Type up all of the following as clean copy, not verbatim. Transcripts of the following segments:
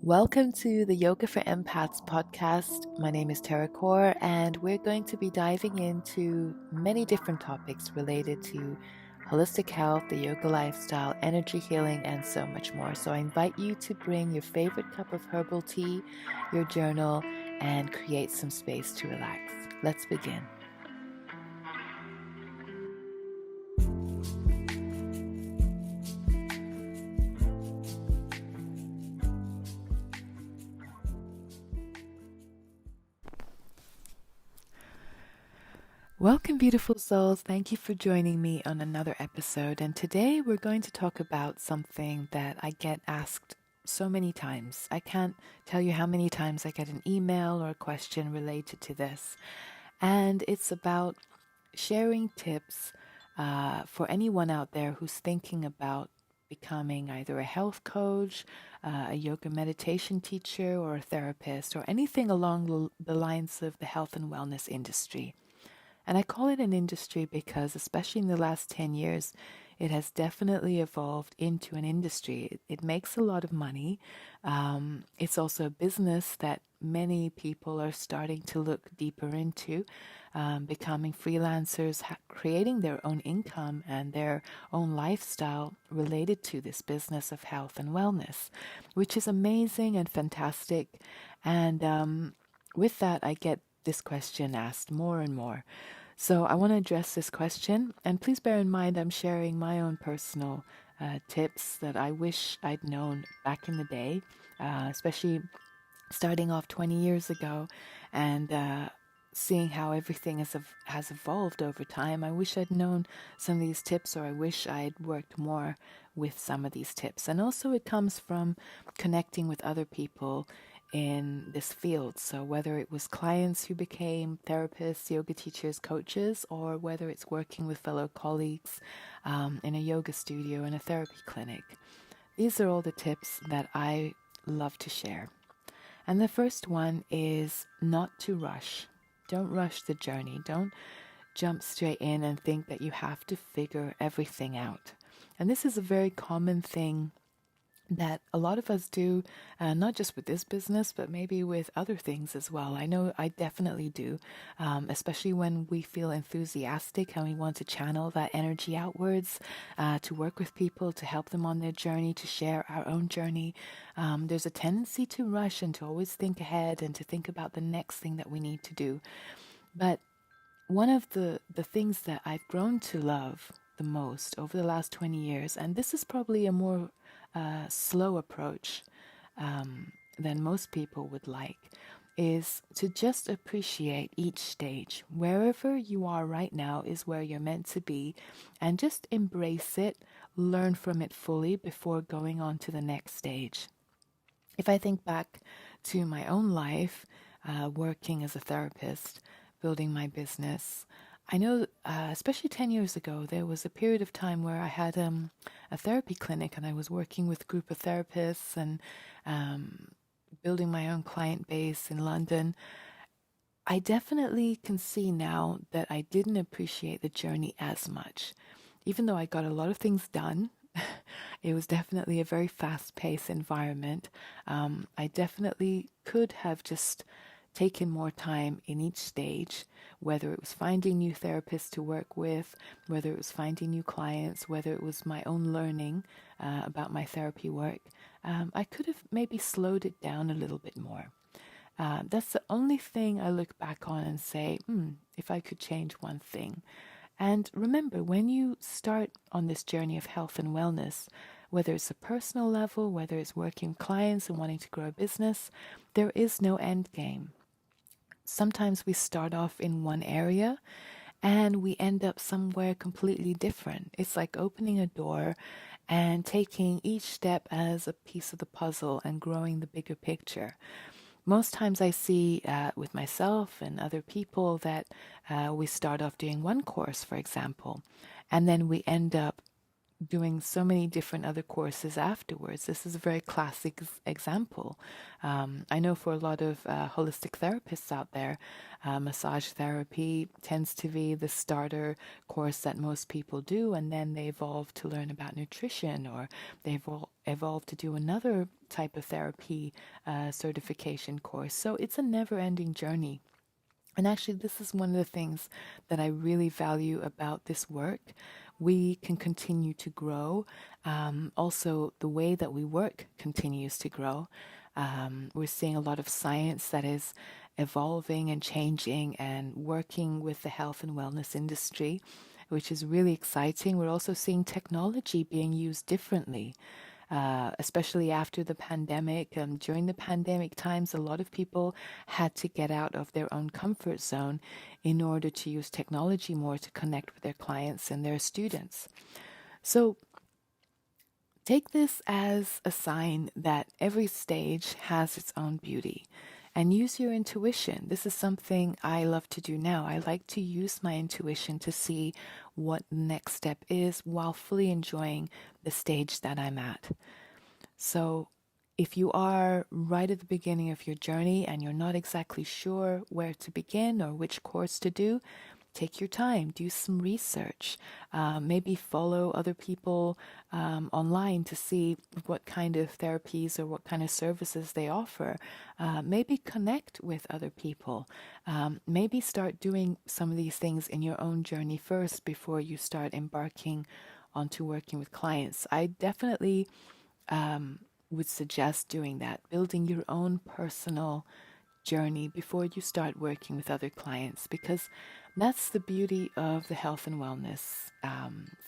Welcome to the Yoga for Empaths podcast. My name is Tara Kaur, and we're going to be diving into many different topics related to holistic health, the yoga lifestyle, energy healing, and so much more. So I invite you to bring your favorite cup of herbal tea, your journal, and create some space to relax. Let's begin. Welcome, beautiful souls. Thank you for joining me on another episode. And today we're going to talk about something that I get asked so many times. I can't tell you how many times I get an email or a question related to this. And it's about sharing tips for anyone out there who's thinking about becoming either a health coach, a yoga meditation teacher, or a therapist, or anything along the lines of the health and wellness industry. And I call it an industry because, especially in the last 10 years, it has definitely evolved into an industry. It makes a lot of money. It's also a business that many people are starting to look deeper into, becoming freelancers, creating their own income and their own lifestyle related to this business of health and wellness, which is amazing and fantastic. And with that, I get this question asked more and more. So I want to address this question, and please bear in mind I'm sharing my own personal tips that I wish I'd known back in the day, especially starting off 20 years ago and seeing how everything has evolved over time. I wish I'd known some of these tips, or I wish I'd worked more with some of these tips. And also it comes from connecting with other people in this field. So whether it was clients who became therapists, yoga teachers, coaches, or whether it's working with fellow colleagues in a yoga studio and a therapy clinic. These are all the tips that I love to share. And the first one is not to rush. Don't rush the journey. Don't jump straight in and think that you have to figure everything out. And this is a very common thing that a lot of us do, not just with this business, but maybe with other things as well. I know I definitely do, especially when we feel enthusiastic and we want to channel that energy outwards, to work with people, to help them on their journey, to share our own journey. There's a tendency to rush and to always think ahead and to think about the next thing that we need to do. But one of the things that I've grown to love the most over the last 20 years, and this is probably a more slow approach than most people would like, is to just appreciate each stage. Wherever you are right now is where you're meant to be, and just embrace it, learn from it fully before going on to the next stage. If I think back to my own life, working as a therapist, building my business, I know, especially 10 years ago, there was a period of time where I had a therapy clinic and I was working with a group of therapists and building my own client base in London. I definitely can see now that I didn't appreciate the journey as much. Even though I got a lot of things done, it was definitely a very fast-paced environment. I definitely could have just taken more time in each stage, whether it was finding new therapists to work with, whether it was finding new clients, whether it was my own learning about my therapy work. I could have maybe slowed it down a little bit more. That's the only thing I look back on and say, if I could change one thing. And remember, when you start on this journey of health and wellness, whether it's a personal level, whether it's working with clients and wanting to grow a business, there is no end game. Sometimes we start off in one area and we end up somewhere completely different. It's like opening a door and taking each step as a piece of the puzzle and growing the bigger picture. Most times I see with myself and other people that we start off doing one course, for example, and then we end up doing so many different other courses afterwards. This is a very classic example. I know for a lot of holistic therapists out there, massage therapy tends to be the starter course that most people do, and then they evolve to learn about nutrition, or they evolve to do another type of therapy certification course. So it's a never ending journey. And actually, this is one of the things that I really value about this work. We can continue to grow. Also, the way that we work continues to grow. We're seeing a lot of science that is evolving and changing and working with the health and wellness industry, which is really exciting. We're also seeing technology being used differently. Especially after the pandemic. During the pandemic times, a lot of people had to get out of their own comfort zone in order to use technology more to connect with their clients and their students. So take this as a sign that every stage has its own beauty. And use your intuition. This is something I love to do now. I like to use my intuition to see what the next step is while fully enjoying the stage that I'm at. So, if you are right at the beginning of your journey and you're not exactly sure where to begin or which course to do, take your time, do some research, maybe follow other people online to see what kind of therapies or what kind of services they offer. Maybe connect with other people. Maybe start doing some of these things in your own journey first before you start embarking onto working with clients. I definitely would suggest doing that, building your own personal journey before you start working with other clients, because that's the beauty of the health and wellness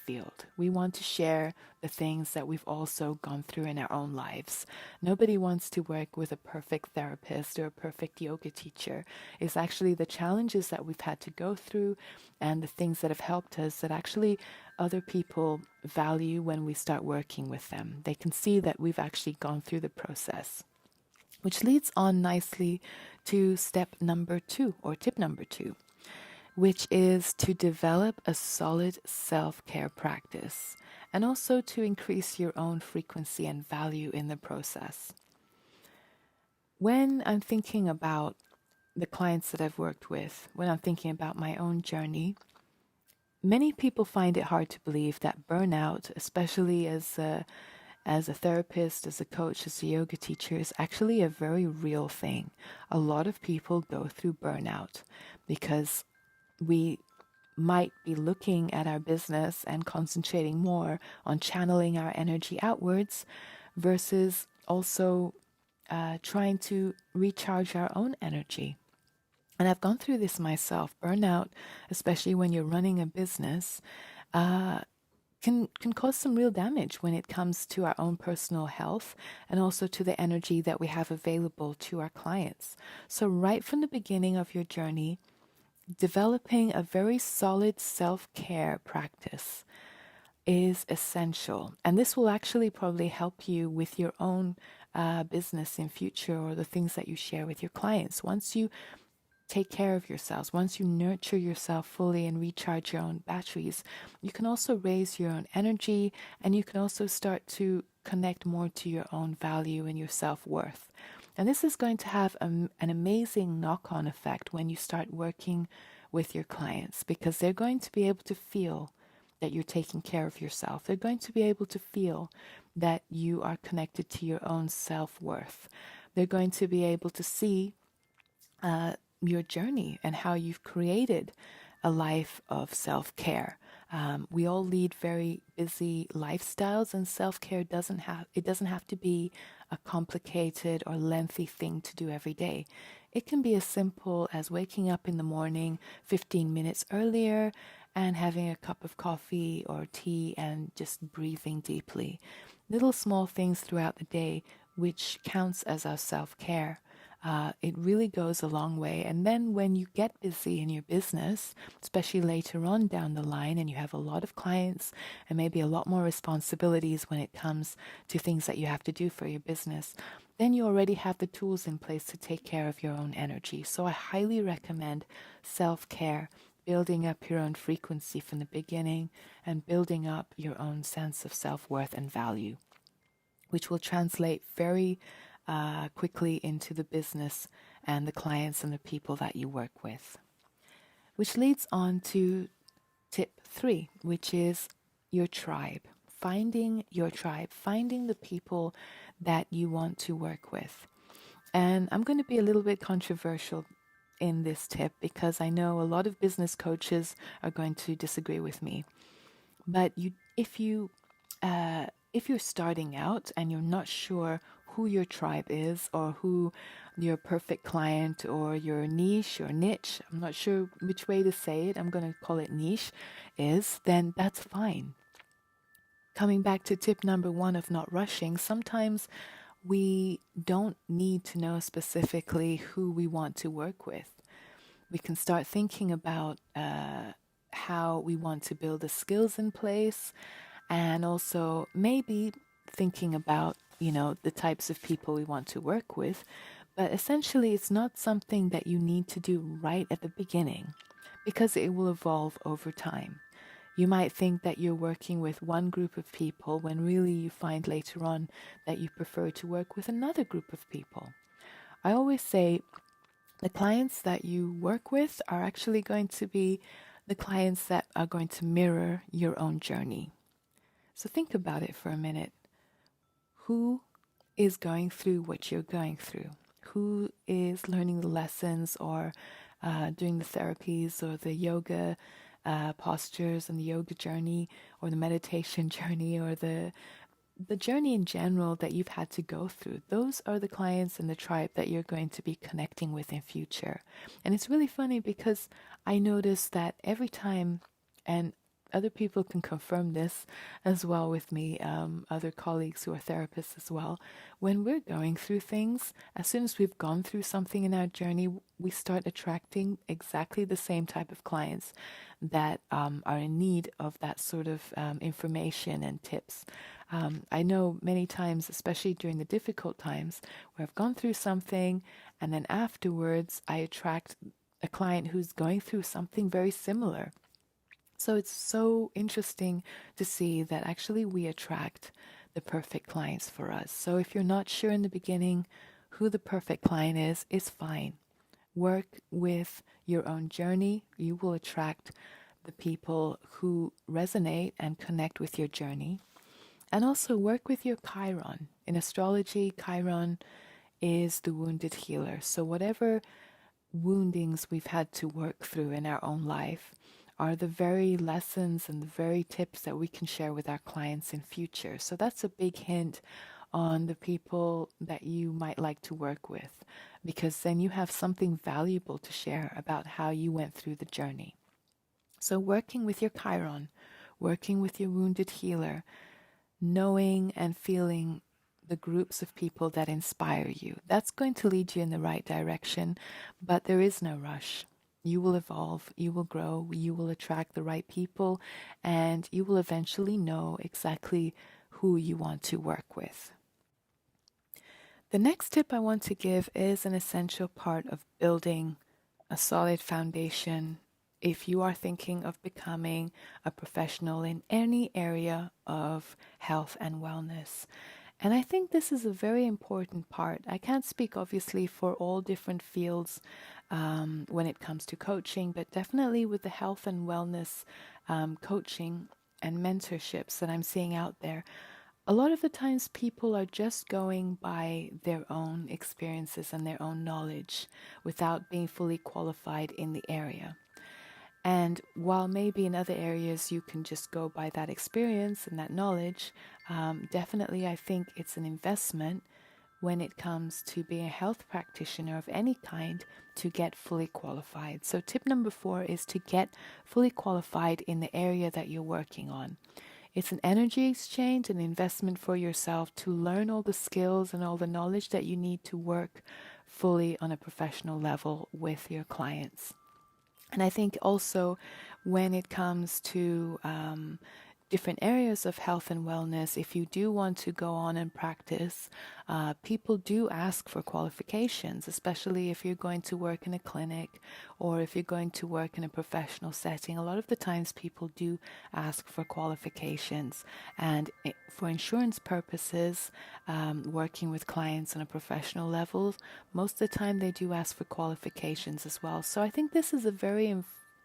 field. We want to share the things that we've also gone through in our own lives. Nobody wants to work with a perfect therapist or a perfect yoga teacher. It's actually the challenges that we've had to go through and the things that have helped us that actually other people value when we start working with them. They can see that we've actually gone through the process. Which leads on nicely to step number 2, or tip number 2, which is to develop a solid self care practice and also to increase your own frequency and value in the process. When I'm thinking about the clients that I've worked with, when I'm thinking about my own journey, many people find it hard to believe that burnout, especially as a therapist, as a coach, as a yoga teacher, is actually a very real thing. A lot of people go through burnout because we might be looking at our business and concentrating more on channeling our energy outwards versus also trying to recharge our own energy. And I've gone through this myself. Burnout, especially when you're running a business, can cause some real damage when it comes to our own personal health and also to the energy that we have available to our clients. So right from the beginning of your journey, developing a very solid self-care practice is essential. And this will actually probably help you with your own business in future or the things that you share with your clients. Once you take care of yourselves, once you nurture yourself fully and recharge your own batteries, you can also raise your own energy and you can also start to connect more to your own value and your self-worth. And this is going to have an amazing knock-on effect when you start working with your clients, because they're going to be able to feel that you're taking care of yourself. They're going to be able to feel that you are connected to your own self-worth. They're going to be able to see your journey and how you've created a life of self-care. We all lead very busy lifestyles, and self-care doesn't have to be a complicated or lengthy thing to do every day. It can be as simple as waking up in the morning 15 minutes earlier and having a cup of coffee or tea and just breathing deeply. Little small things throughout the day which counts as our self-care. It really goes a long way. And then when you get busy in your business, especially later on down the line, and you have a lot of clients and maybe a lot more responsibilities when it comes to things that you have to do for your business, then you already have the tools in place to take care of your own energy. So I highly recommend self-care building up your own frequency from the beginning and building up your own sense of self-worth and value, which will translate very quickly into the business and the clients and the people that you work with. Which leads on to tip 3, which is your tribe. Finding your tribe, finding the people that you want to work with. And I'm going to be a little bit controversial in this tip because I know a lot of business coaches are going to disagree with me. But if you're starting out and you're not sure who your tribe is or who your perfect client or your niche or niche, I'm not sure which way to say it, I'm going to call it niche, is, then that's fine. Coming back to tip number 1 of not rushing, sometimes we don't need to know specifically who we want to work with. We can start thinking about how we want to build the skills in place, and also maybe thinking about, the types of people we want to work with. But essentially, it's not something that you need to do right at the beginning because it will evolve over time. You might think that you're working with one group of people when really you find later on that you prefer to work with another group of people. I always say the clients that you work with are actually going to be the clients that are going to mirror your own journey. So think about it for a minute. Who is going through what you're going through? Who is learning the lessons or doing the therapies or the yoga postures and the yoga journey or the meditation journey or the journey in general that you've had to go through? Those are the clients in the tribe that you're going to be connecting with in future. And it's really funny because I notice that every time, and other people can confirm this as well with me, other colleagues who are therapists as well. When we're going through things, as soon as we've gone through something in our journey, we start attracting exactly the same type of clients that are in need of that sort of information and tips. I know many times, especially during the difficult times, where I've gone through something and then afterwards I attract a client who's going through something very similar. So it's so interesting to see that actually we attract the perfect clients for us. So if you're not sure in the beginning who the perfect client is, it's fine. Work with your own journey. You will attract the people who resonate and connect with your journey. And also work with your Chiron. In astrology, Chiron is the wounded healer. So whatever woundings we've had to work through in our own life are the very lessons and the very tips that we can share with our clients in future. So that's a big hint on the people that you might like to work with, because then you have something valuable to share about how you went through the journey. So working with your Chiron, working with your wounded healer, knowing and feeling the groups of people that inspire you, that's going to lead you in the right direction, but there is no rush. You will evolve, you will grow, you will attract the right people, and you will eventually know exactly who you want to work with. The next tip I want to give is an essential part of building a solid foundation if you are thinking of becoming a professional in any area of health and wellness. And I think this is a very important part. I can't speak obviously for all different fields when it comes to coaching, but definitely with the health and wellness coaching and mentorships that I'm seeing out there, a lot of the times people are just going by their own experiences and their own knowledge without being fully qualified in the area. And while maybe in other areas you can just go by that experience and that knowledge, definitely I think it's an investment when it comes to being a health practitioner of any kind to get fully qualified. So tip number 4 is to get fully qualified in the area that you're working on. It's an energy exchange, an investment for yourself to learn all the skills and all the knowledge that you need to work fully on a professional level with your clients. And I think also when it comes to different areas of health and wellness, if you do want to go on and practice, people do ask for qualifications, especially if you're going to work in a clinic or if you're going to work in a professional setting. A lot of the times people do ask for qualifications. And for insurance purposes, working with clients on a professional level, most of the time they do ask for qualifications as well. So I think this is a very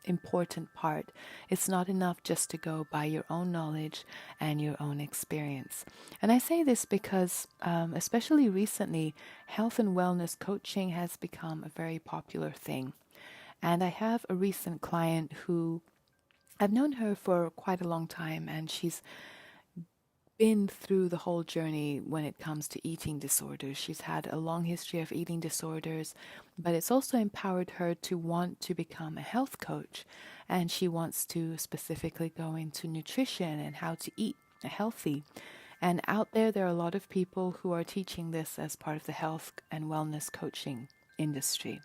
important part. It's not enough just to go by your own knowledge and your own experience. And I say this because, especially recently, health and wellness coaching has become a very popular thing. And I have a recent client who I've known her for quite a long time, and she's been through the whole journey when it comes to eating disorders. She's had a long history of eating disorders, but it's also empowered her to want to become a health coach. And she wants to specifically go into nutrition and how to eat healthy. And out there are a lot of people who are teaching this as part of the health and wellness coaching industry,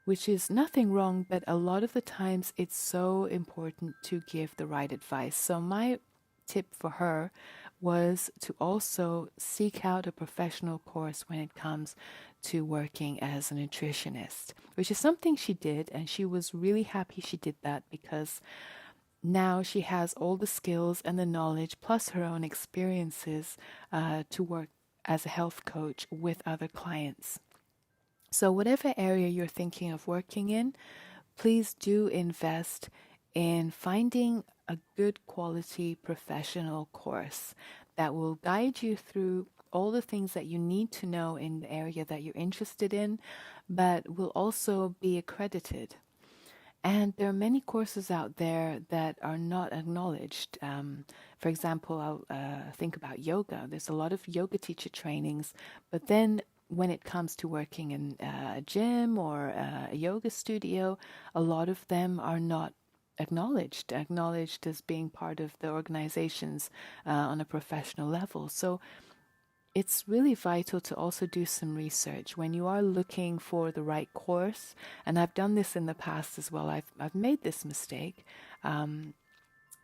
which is nothing wrong, but a lot of the times it's so important to give the right advice. So my tip for her was to also seek out a professional course when it comes to working as a nutritionist, which is something she did, and she was really happy she did that because now she has all the skills and the knowledge plus her own experiences to work as a health coach with other clients. So whatever area you're thinking of working in, please do invest in finding a good quality professional course that will guide you through all the things that you need to know in the area that you're interested in, but will also be accredited. And there are many courses out there that are not acknowledged. For example, I'll think about yoga. There's a lot of yoga teacher trainings, but then when it comes to working in a gym or a yoga studio, a lot of them are not acknowledged as being part of the organizations on a professional level. So it's really vital to also do some research when you are looking for the right course. And I've done this in the past as well. I've made this mistake.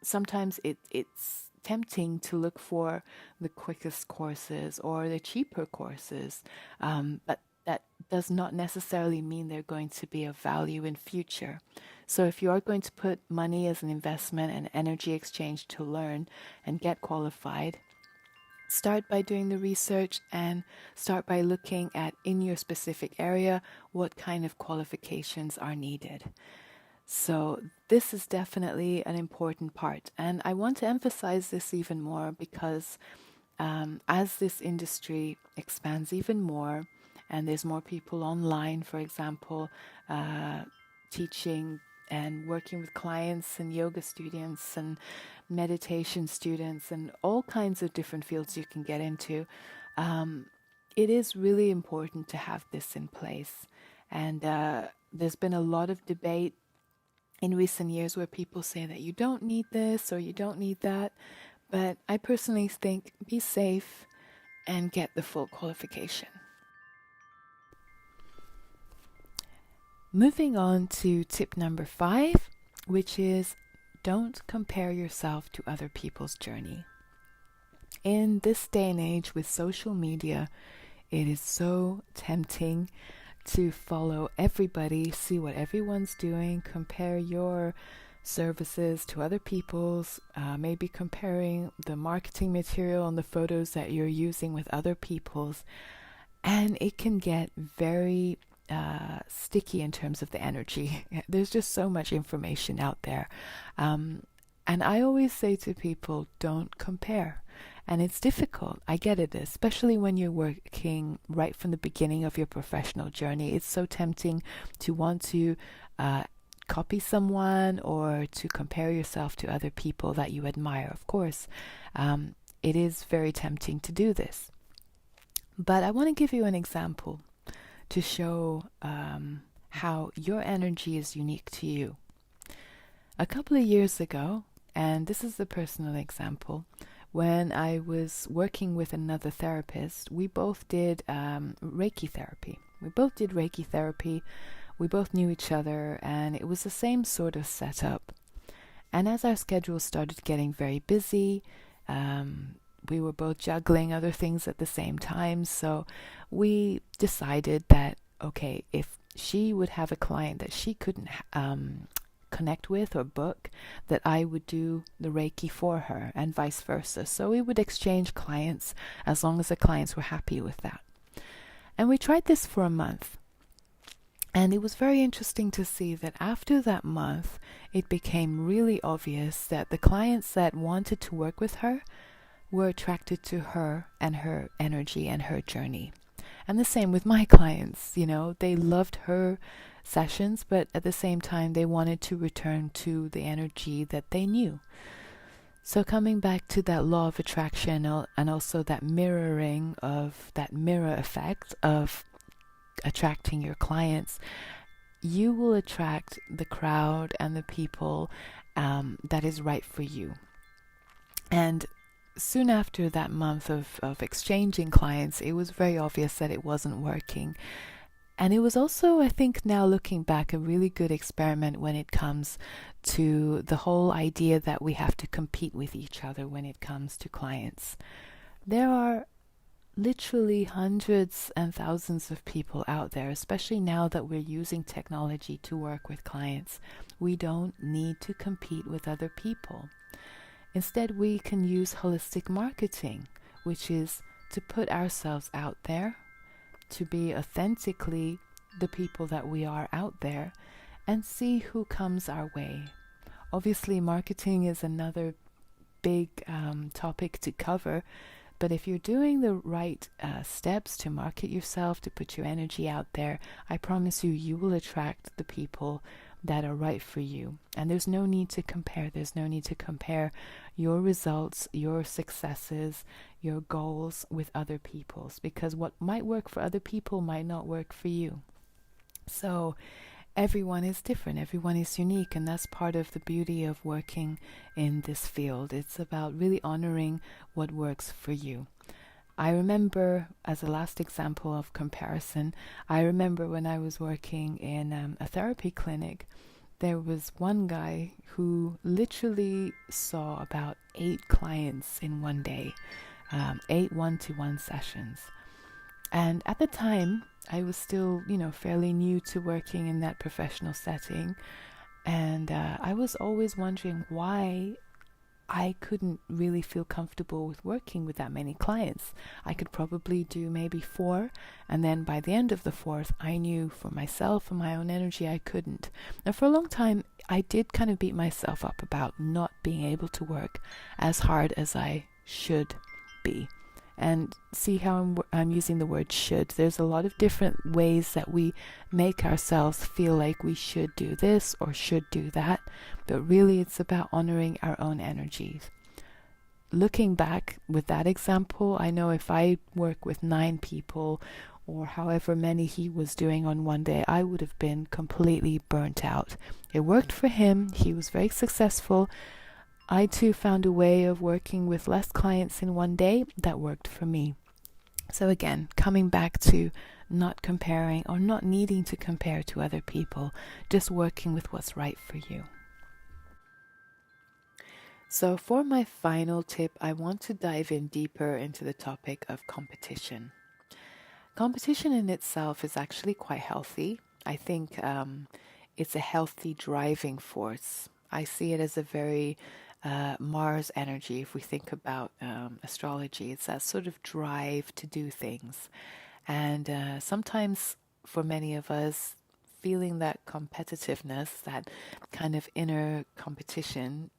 Sometimes it's tempting to look for the quickest courses or the cheaper courses, but that does not necessarily mean they're going to be of value in future. So if you are going to put money as an investment and energy exchange to learn and get qualified, start by doing the research and start by looking at, in your specific area, what kind of qualifications are needed. So this is definitely an important part. And I want to emphasize this even more because as this industry expands even more, and there's more people online, for example, teaching and working with clients and yoga students and meditation students and all kinds of different fields you can get into, it is really important to have this in place. And there's been a lot of debate in recent years where people say that you don't need this or you don't need that. But I personally think be safe and get the full qualification. Moving on to tip number 5, which is don't compare yourself to other people's journey. In this day and age with social media, it is so tempting to follow everybody, see what everyone's doing, compare your services to other people's, maybe comparing the marketing material and the photos that you're using with other people's, and it can get very sticky in terms of the energy. There's just so much information out there. And I always say to people, don't compare. And it's difficult. I get it, especially when you're working right from the beginning of your professional journey. It's so tempting to want to copy someone or to compare yourself to other people that you admire. Of course, it is very tempting to do this. But I want to give you an example to show how your energy is unique to you. A couple of years ago, and this is a personal example, when I was working with another therapist, we both did Reiki therapy. We both knew each other, and it was the same sort of setup. And as our schedule started getting very busy, um, we were both juggling other things at the same time. So we decided that, okay, if she would have a client that she couldn't connect with or book, that I would do the Reiki for her and vice versa. So we would exchange clients as long as the clients were happy with that. And we tried this for a month. And it was very interesting to see that after that month, it became really obvious that the clients that wanted to work with her were attracted to her and her energy and her journey. And the same with my clients, they loved her sessions, but at the same time, they wanted to return to the energy that they knew. So coming back to that law of attraction and also that mirroring of that mirror effect of attracting your clients, you will attract the crowd and the people that is right for you. And soon after that month of exchanging clients, it was very obvious that it wasn't working. And it was also, I think now looking back, a really good experiment when it comes to the whole idea that we have to compete with each other when it comes to clients. There are literally hundreds and thousands of people out there, especially now that we're using technology to work with clients. We don't need to compete with other people. Instead, we can use holistic marketing, which is to put ourselves out there, to be authentically the people that we are out there, and see who comes our way. Obviously, marketing is another big topic to cover, but if you're doing the right steps to market yourself, to put your energy out there, I promise you, you will attract the people that are right for you. And there's no need to compare. There's no need to compare your results, your successes, your goals with other people's, because what might work for other people might not work for you. So everyone is different, everyone is unique, and that's part of the beauty of working in this field. It's about really honoring what works for you. I remember, as a last example of comparison, I remember when I was working in a therapy clinic, there was one guy who literally saw about 8 clients in one day, 8 one-to-one sessions. And at the time, I was still, fairly new to working in that professional setting. And I was always wondering why I couldn't really feel comfortable with working with that many clients. I could probably do maybe 4, and then by the end of the 4th, I knew for myself and my own energy I couldn't. And for a long time, I did kind of beat myself up about not being able to work as hard as I should be. And see how I'm using the word should. There's a lot of different ways that we make ourselves feel like we should do this or should do that, but really it's about honoring our own energies. Looking back with that example, I know if I work with 9 people or however many he was doing on one day, I would have been completely burnt out. It worked for him. He was very successful. I too found a way of working with less clients in one day that worked for me. So again, coming back to not comparing or not needing to compare to other people, just working with what's right for you. So for my final tip, I want to dive in deeper into the topic of competition. Competition in itself is actually quite healthy. I think it's a healthy driving force. I see it as a very Mars energy. If we think about astrology, it's that sort of drive to do things. And sometimes for many of us, feeling that competitiveness, that kind of inner competition,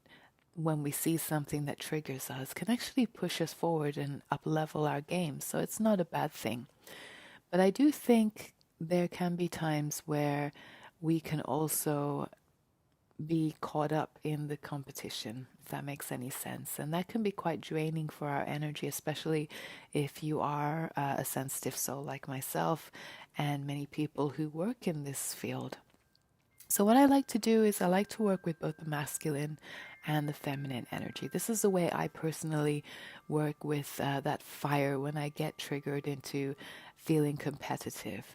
when we see something that triggers us, can actually push us forward and up level our game. So it's not a bad thing. But I do think there can be times where we can also be caught up in the competition, if that makes any sense. And that can be quite draining for our energy, especially if you are a sensitive soul like myself and many people who work in this field. So what I like to do is I like to work with both the masculine and the feminine energy. This is the way I personally work with that fire when I get triggered into feeling competitive.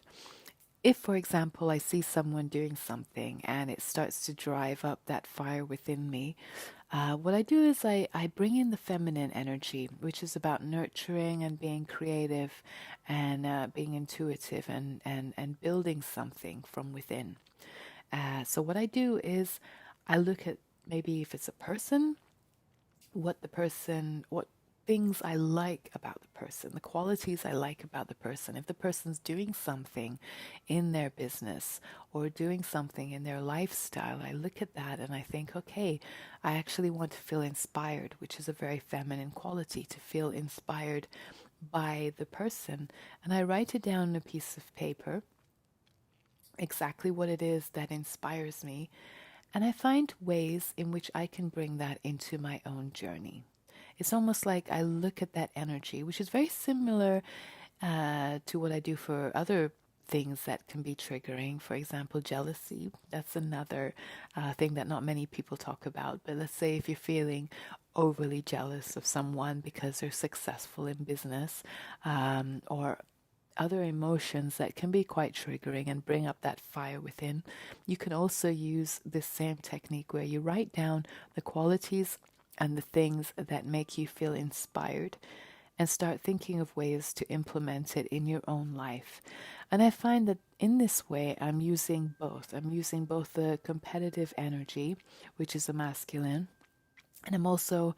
if, for example, I see someone doing something and it starts to drive up that fire within me, what I do is I bring in the feminine energy, which is about nurturing and being creative and being intuitive and building something from within. So, what I do is I look at maybe if it's a person, what things I like about the person, the qualities I like about the person. If the person's doing something in their business or doing something in their lifestyle, I look at that and I think, okay, I actually want to feel inspired, which is a very feminine quality, to feel inspired by the person. And I write it down on a piece of paper, exactly what it is that inspires me. And I find ways in which I can bring that into my own journey. It's almost like I look at that energy, which is very similar to what I do for other things that can be triggering. For example, jealousy. That's another thing that not many people talk about. But let's say if you're feeling overly jealous of someone because they're successful in business, or other emotions that can be quite triggering and bring up that fire within, you can also use this same technique where you write down the qualities and the things that make you feel inspired and start thinking of ways to implement it in your own life. And I find that in this way, I'm using both. I'm using both the competitive energy, which is a masculine, and I'm also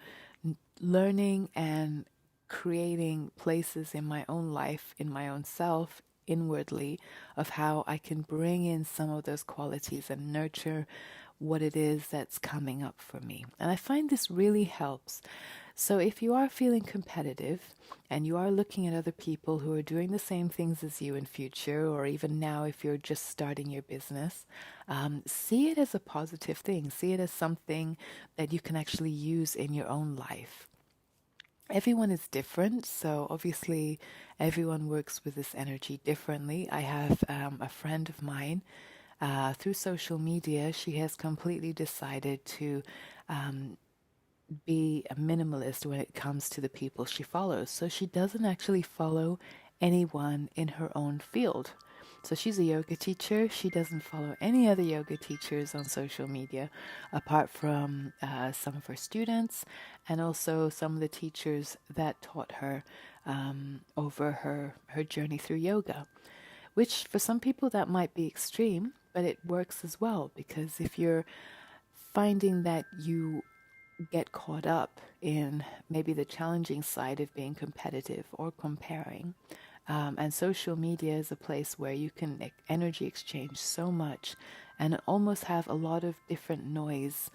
learning and creating places in my own life, in my own self, inwardly, of how I can bring in some of those qualities and nurture what it is that's coming up for me. And I find this really helps. So if you are feeling competitive and you are looking at other people who are doing the same things as you in future, or even now if you're just starting your business, see it as a positive thing. See it as something that you can actually use in your own life. Everyone is different, so obviously everyone works with this energy differently. I have a friend of mine through social media. She has completely decided to be a minimalist when it comes to the people she follows. So she doesn't actually follow anyone in her own field. So she's a yoga teacher. She doesn't follow any other yoga teachers on social media apart from some of her students and also some of the teachers that taught her over her journey through yoga, which for some people that might be extreme, but it works as well because if you're finding that you get caught up in maybe the challenging side of being competitive or comparing. And social media is a place where you can energy exchange so much and almost have a lot of different noisy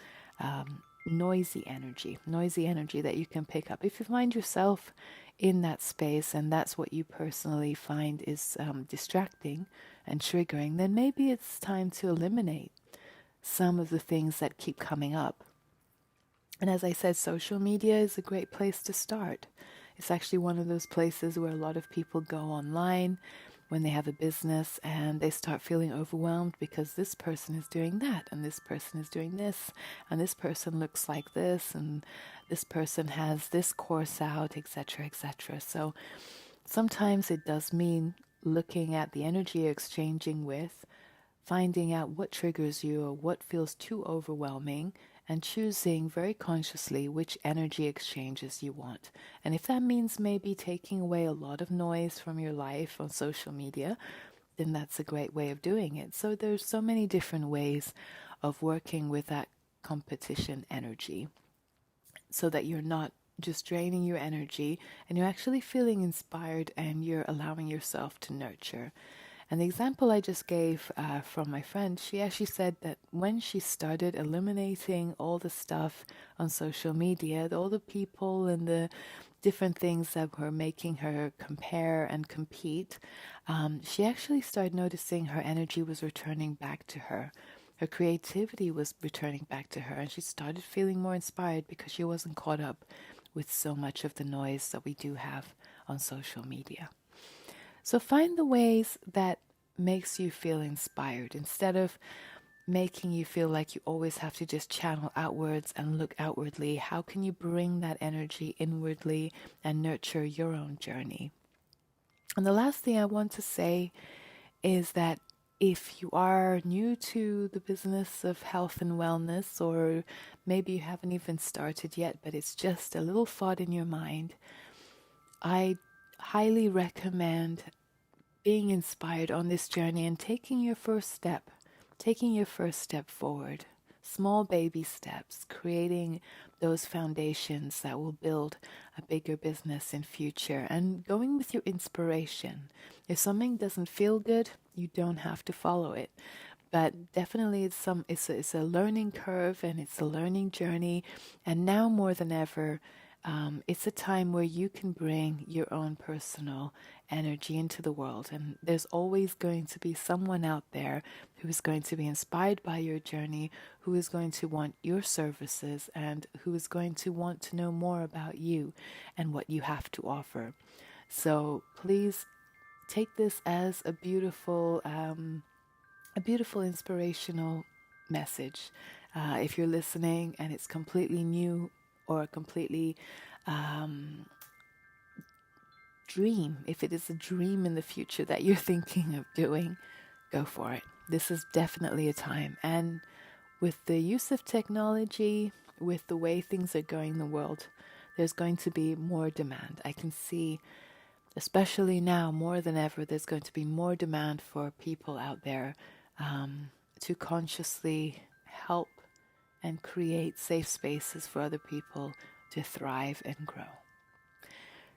energy that you can pick up. If you find yourself in that space and that's what you personally find is distracting and triggering, then maybe it's time to eliminate some of the things that keep coming up. And as I said, social media is a great place to start. It's actually one of those places where a lot of people go online when they have a business and they start feeling overwhelmed because this person is doing that and this person is doing this and this person looks like this and this person has this course out, etc., etc. So sometimes it does mean looking at the energy you're exchanging with, finding out what triggers you or what feels too overwhelming, and choosing very consciously which energy exchanges you want. And if that means maybe taking away a lot of noise from your life on social media, then that's a great way of doing it. So there's so many different ways of working with that competition energy so that you're not just draining your energy and you're actually feeling inspired and you're allowing yourself to nurture. And the example I just gave from my friend, she actually said that when she started eliminating all the stuff on social media, all the people and the different things that were making her compare and compete, she actually started noticing her energy was returning back to her. Her creativity was returning back to her, and she started feeling more inspired because she wasn't caught up with so much of the noise that we do have on social media. So find the ways that makes you feel inspired instead of making you feel like you always have to just channel outwards and look outwardly. How can you bring that energy inwardly and nurture your own journey? And the last thing I want to say is that if you are new to the business of health and wellness, or maybe you haven't even started yet, but it's just a little thought in your mind, I highly recommend being inspired on this journey and taking your first step forward. Small baby steps, creating those foundations that will build a bigger business in future, and going with your inspiration. If something doesn't feel good, you don't have to follow it. But definitely it's a learning curve, and it's a learning journey. And now more than ever, it's a time where you can bring your own personal energy into the world. And there's always going to be someone out there who is going to be inspired by your journey, who is going to want your services, and who is going to want to know more about you and what you have to offer. So please take this as a beautiful inspirational message. If you're listening and it's completely new or completely um, dream, if it is a dream in the future that you're thinking of doing, go for it. This is definitely a time. And with the use of technology, with the way things are going in the world, there's going to be more demand. I can see, especially now more than ever, there's going to be more demand for people out there to consciously help and create safe spaces for other people to thrive and grow.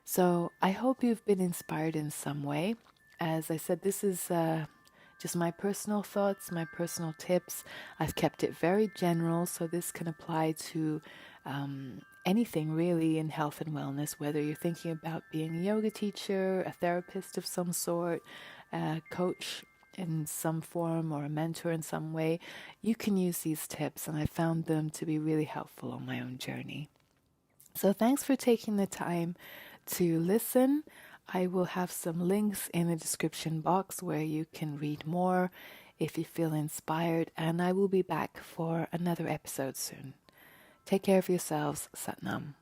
So I hope you've been inspired in some way. As I said, this is just my personal thoughts, my personal tips. I've kept it very general, so this can apply to anything really in health and wellness, whether you're thinking about being a yoga teacher, a therapist of some sort, a coach in some form, or a mentor in some way. You can use these tips, and I found them to be really helpful on my own journey. So thanks for taking the time to listen. I will have some links in the description box where you can read more if you feel inspired, and I will be back for another episode soon. Take care of yourselves. Satnam.